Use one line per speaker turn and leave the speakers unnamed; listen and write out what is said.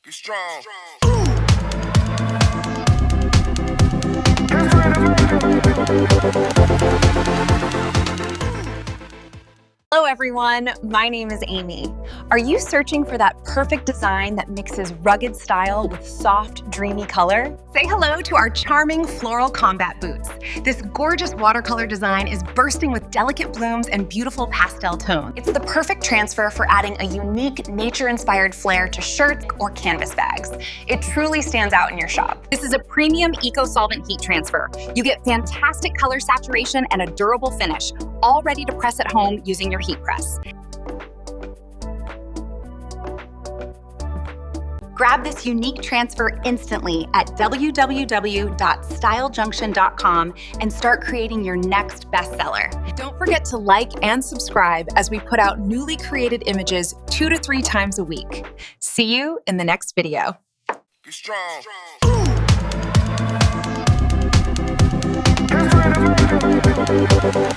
Be strong.
Hello everyone, my name is Amy. Are you searching for that perfect design that mixes rugged style with soft, dreamy color? Say hello to our charming floral combat boots. This gorgeous watercolor design is bursting with delicate blooms and beautiful pastel tones. It's the perfect transfer for adding a unique nature-inspired flair to shirts or canvas bags. It truly stands out in your shop. This is a premium eco-solvent heat transfer. You get fantastic color saturation and a durable finish, all ready to press at home using your heat press. Grab this unique transfer instantly at www.stylejunction.com and start creating your next bestseller.
Don't forget to like and subscribe as we put out newly created images 2 to 3 times a week. See you in the next video.
Be strong. Be strong.